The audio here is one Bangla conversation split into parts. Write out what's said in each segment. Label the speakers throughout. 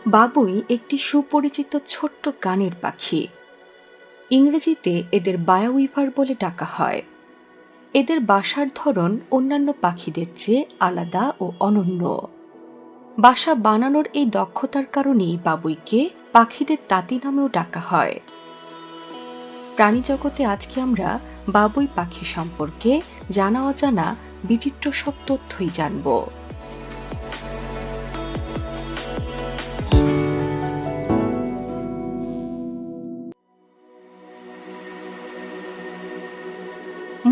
Speaker 1: বাবুই একটি সুপরিচিত ছোট্ট গানের পাখি। ইংরেজিতে এদের বায়োউইভার বলে ডাকা হয়। এদের বাসার ধরন অন্যান্য পাখিদের চেয়ে আলাদা ও অনন্য। বাসা বানানোর এই দক্ষতার কারণেই বাবুইকে পাখিদের তাঁতি নামেও ডাকা হয়। প্রাণীজগতে আজকে আমরা বাবুই পাখি সম্পর্কে জানা অজানা বিচিত্র সব তথ্যই জানব।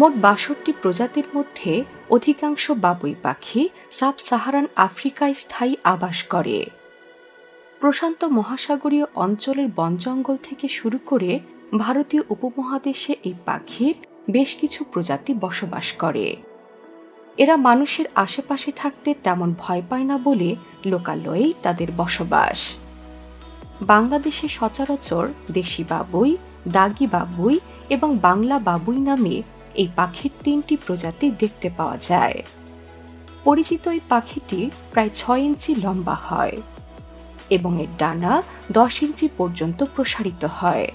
Speaker 1: মোট ৬২ প্রজাতির মধ্যে অধিকাংশ বাবুই পাখি সাব সাহারান আফ্রিকায় স্থায়ী আবাস করে। প্রশান্ত মহাসাগরীয় অঞ্চলের বন জঙ্গল থেকে শুরু করে ভারতীয় উপমহাদেশে এই পাখির বেশ কিছু প্রজাতি বসবাস করে। এরা মানুষের আশেপাশে থাকতে তেমন ভয় পায় না বলে লোকালয়েই তাদের বসবাস। বাংলাদেশে সচরাচর দেশি বাবুই, দাগি বাবুই এবং বাংলা বাবুই নামে এই পাখির ৩টি প্রজাতি দেখতে পাওয়া যায়। পরিচিত এই পাখিটি প্রায় ৬ ইঞ্চি লম্বা হয় এবং এর ডানা ১০ ইঞ্চি পর্যন্ত প্রসারিত হয়।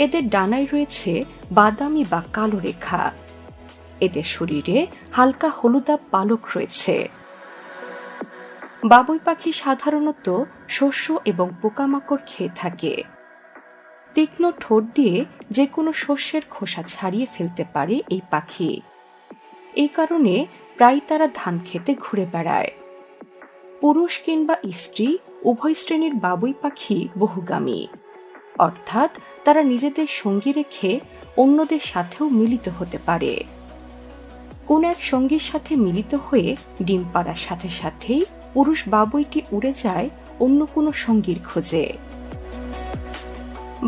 Speaker 1: এদের ডানায় রয়েছে বাদামি বা কালো রেখা। এদের শরীরে হালকা হলুদাভ পালক রয়েছে। বাবুই পাখি সাধারণত শস্য এবং পোকামাকড় খেয়ে থাকে। তীক্ষ্ণ ঠোঁট দিয়ে যে কোনো শস্যের খোসা ছাড়িয়ে ফেলতে পারে এই পাখি। এই কারণে প্রায় তারা ধান খেতে ঘুরে বেড়ায়। পুরুষ কিংবা স্ত্রী উভয় শ্রেণীর বাবুই পাখি বহুগামী, অর্থাৎ তারা নিজেদের সঙ্গী রেখে অন্যদের সাথেও মিলিত হতে পারে। কোন এক সঙ্গীর সাথে মিলিত হয়ে ডিম পাড়ার সাথে সাথেই পুরুষ বাবুইটি উড়ে যায় অন্য কোনো সঙ্গীর খোঁজে।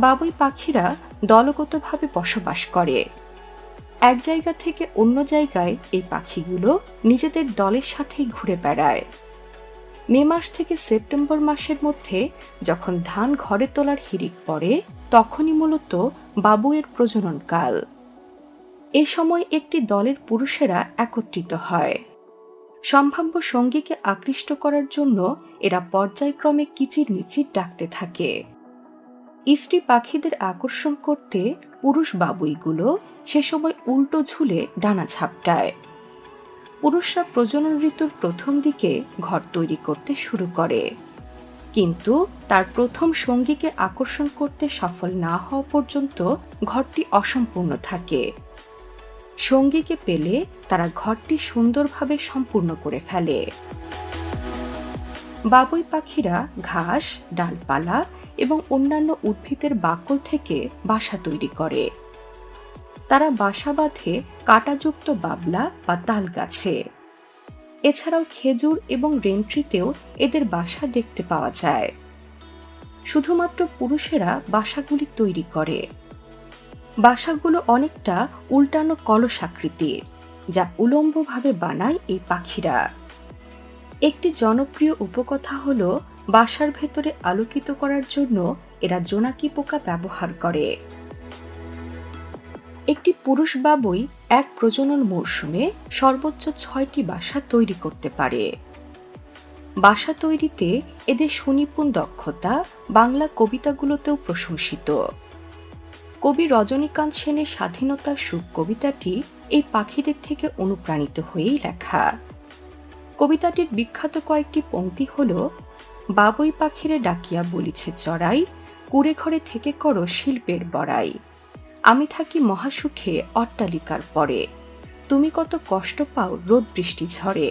Speaker 1: বাবুই পাখিরা দলগতভাবে বসবাস করে। এক জায়গা থেকে অন্য জায়গায় এই পাখিগুলো নিজেদের দলের সাথেই ঘুরে বেড়ায়। মে মাস থেকে সেপ্টেম্বর মাসের মধ্যে যখন ধান ঘরে তোলার হিড়িক পড়ে, তখনই মূলত বাবুইয়ের প্রজননকাল। এ সময় একটি দলের পুরুষেরা একত্রিত হয়। সম্ভাব্য সঙ্গীকে আকৃষ্ট করার জন্য এরা পর্যায়ক্রমে কিচিরমিচির ডাকতে থাকে। স্ত্রী পাখিদের আকর্ষণ করতে পুরুষ বাবুইগুলো সে সময় উল্টো ঝুলে ডানা ঝাপটায়। পুরুষরা প্রজনন ঋতুর প্রথম দিকে ঘর তৈরি করতে শুরু করে, কিন্তু তার প্রথম সঙ্গীকে আকর্ষণ করতে সফল না হওয়া পর্যন্ত ঘরটি অসম্পূর্ণ থাকে। সঙ্গীকে পেলে তারা ঘরটি সুন্দরভাবে সম্পূর্ণ করে ফেলে। বাবুই পাখিরা ঘাস, ডালপালা এবং অন্যান্য উদ্ভিদের বাকল থেকে বাসা তৈরি করে। তারা বাসা বাঁধে কাঁটাযুক্ত বাবলা বা তাল গাছে। এছাড়াও খেজুর এবং রেন্ট্রিতেও এদের বাসা দেখতে পাওয়া যায়। শুধুমাত্র পুরুষেরা বাসাগুলি তৈরি করে। বাসাগুলো অনেকটা উল্টানো কলস আকৃতির, যা উলম্বভাবে বানায় এই পাখিরা। একটি জনপ্রিয় উপকথা হল বাসার ভেতরে আলোকিত করার জন্য এরা জোনাকি পোকা ব্যবহার করে। একটি পুরুষ বাবুই এক প্রজনন মৌসুমে সর্বোচ্চ ৬টি বাসা তৈরি করতে পারে। বাসা তৈরিতে এদের সুনিপুণ দক্ষতা বাংলা কবিতাগুলোতেও প্রশংসিত। কবি রজনীকান্ত সেনের স্বাধীনতার সুখ কবিতাটি এই পাখিদের থেকে অনুপ্রাণিত হয়েই লেখা। কবিতাটির বিখ্যাত কয়েকটি পংক্তি হল: বাবুই পাখিরে ডাকিয়া বলিছে চড়াই, কুড়ে ঘরে থেকে করো শিল্পের বড়াই, আমি থাকি মহাসুখে অট্টালিকার পরে, তুমি কত কষ্ট পাও রোদ বৃষ্টি ঝড়ে।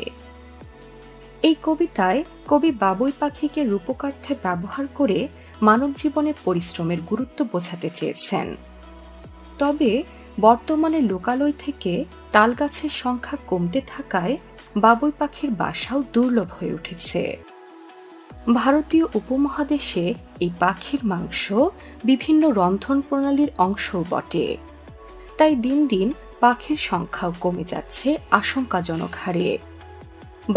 Speaker 1: এই কবিতায় কবি বাবুই পাখিকে রূপকার্থে ব্যবহার করে মানব জীবনে পরিশ্রমের গুরুত্ব বোঝাতে চেয়েছেন। তবে বর্তমানে লোকালয় থেকে তালগাছের সংখ্যা কমতে থাকায় বাবুই পাখির বাসাও দুর্লভ হয়ে উঠেছে। ভারতীয় উপমহাদেশে এই পাখির মাংস বিভিন্ন রন্ধন প্রণালীর অংশও বটে। তাই দিন দিন পাখির সংখ্যাও কমে যাচ্ছে আশঙ্কাজনক হারে।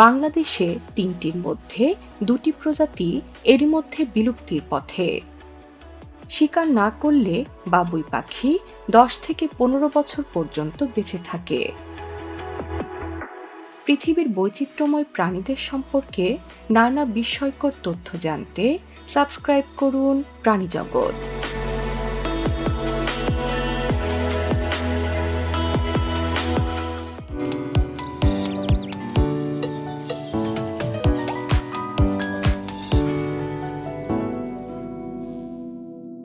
Speaker 1: বাংলাদেশে ৩টির মধ্যে ২টি প্রজাতি এরই মধ্যে বিলুপ্তির পথে। শিকার না করলে বাবুই পাখি ১০ থেকে ১৫ বছর পর্যন্ত বেঁচে থাকে। পৃথিবীর বৈচিত্র্যময় প্রাণীদের সম্পর্কে নানা বিস্ময়কর তথ্য জানতে সাবস্ক্রাইব করুন প্রাণীজগৎ।